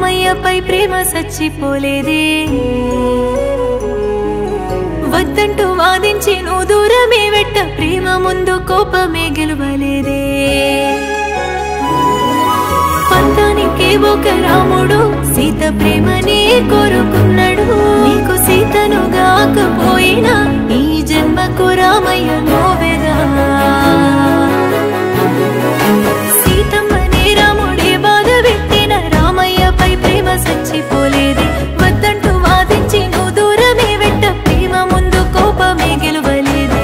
రామయ్యపై ప్రేమ సచ్చిపోలేదే వద్దంటూ వాదించి నువ్వు దూరమే వెట్ట ప్రేమ ముందు కోపమే గెలవలేదే పంతానికే ఒక రాముడు సీత ప్రేమనే కోరుకున్నాడు నీకు సీతను గాకపోయినా ఈ జన్మకు రామయ్య నోవెగా సీతమ్మనే రాముడే బాధ పెట్టిన రామయ్యపై ప్రేమ సచ్చిపోలేదే వద్దంటూ వాదించి నువ్వు దూరమే వెట్ట ప్రేమ ముందు కోపమే గెలవలేదే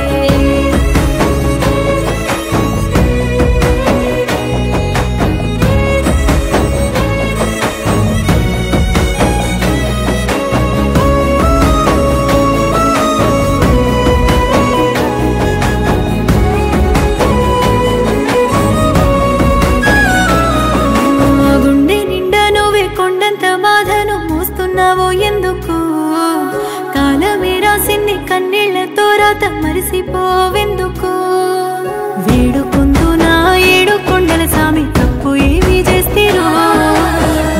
ఎందుకు కాలమే రాసింది కన్నీళ్లతో రాత మరిసిపోవెందుకు వేడుకుందు నా ఏడు కొండల సామి తప్పు ఏమి చేస్తేరో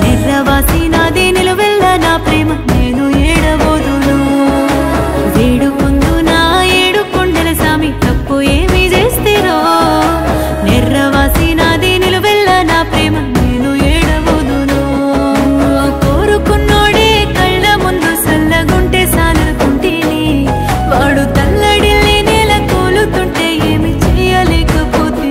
నిర్రవాసి నాదే నిలువెల్ల నా ప్రేమ నేను ఏడబోదును వేడుకుందు నా ఏడు కొండల సామి తప్పు ఏమి చేస్తేరో నిర్రవాసి నాదే నిలువెల్ల నా ప్రేమ నేను ఏడబోదును కోరుకున్నోడే కళ్ళ ముందు సల్లగుంటే సాలనుకుంటేనే వాడు తల్లడిల్లి నేల కూలుతుంటే ఏమి చేయలేకపోతే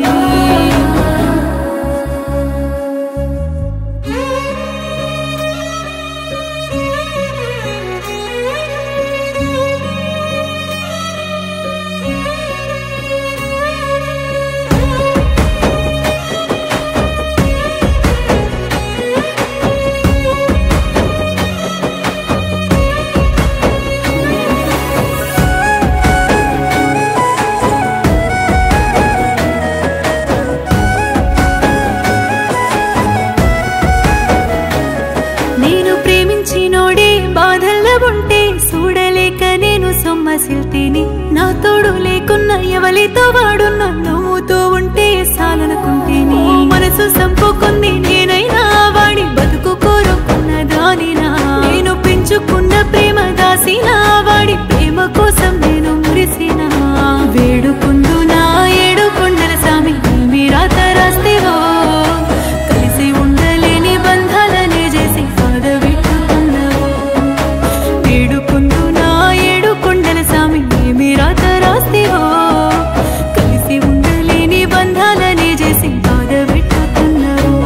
నేను ప్రేమించినోడే బాధల్లో ఉంటే చూడలేక నేను సొమ్మసిల్తిని నా తోడు లేకున్న ఎవలితో వాడు నవ్వుతూ ఉంటే సాలనుకుంటేని మనసు సంపుకుంది నేనైనా వాడి బతుకు కోరుకున్న దానినా నేను పెంచుకున్న ప్రేమ దాసినా వాడి ప్రేమ కోసం నేను మురిసినా వేడుకుందు నా ఏడు కొండల సామి మీ రాత రాస్తేవో కలిసి ఉండలేని బంధాలనే చేసి బాధపెట్టుకున్నావు వేడుకుందు నా ఏడు కొండల సామి మీ రాత రాస్తేవో కలిసి ఉండలేని బంధాలనే చేసి బాధపెట్టుకున్నావు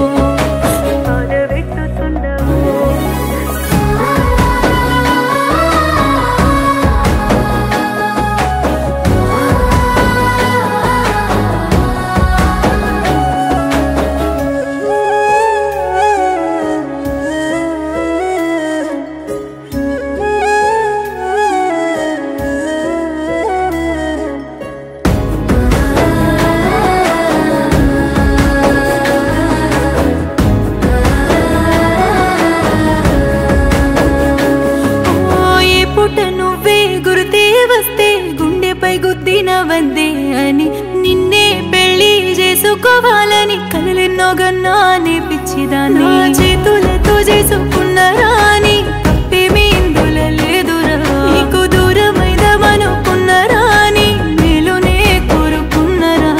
నువ్వే గుర్తే వస్తే గుండెపై గుద్దిన వద్దే అని నిన్నే పెళ్లి చేసుకోవాలని కలలెన్నోగన్నానే పిచ్చిదాన్ని చేతులతో చేసుకున్నరా అని తప్పేమీ ఇందులో లేదురా నీకు దూరమైదమనుకున్నరా అని మేలునే కోరుకున్నరా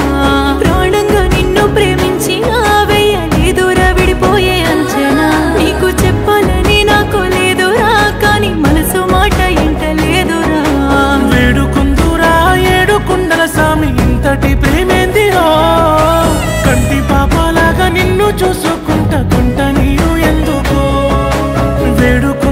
ప్రాణంగా నిన్ను ప్రేమించిన వెయ్యలేదురా విడిపోయే అంచనా నీకు చెప్పాలని నాకు లేదురా కానీ మనసు మాట ఇంటలేదురా వేడుకుందురా ఏడు కుండల సామి ఇంతటి ప్రేమేందిరో కంటి పాపలాగా నిన్ను చూసుకుంటా నీరు ఎందుకో వేడుకు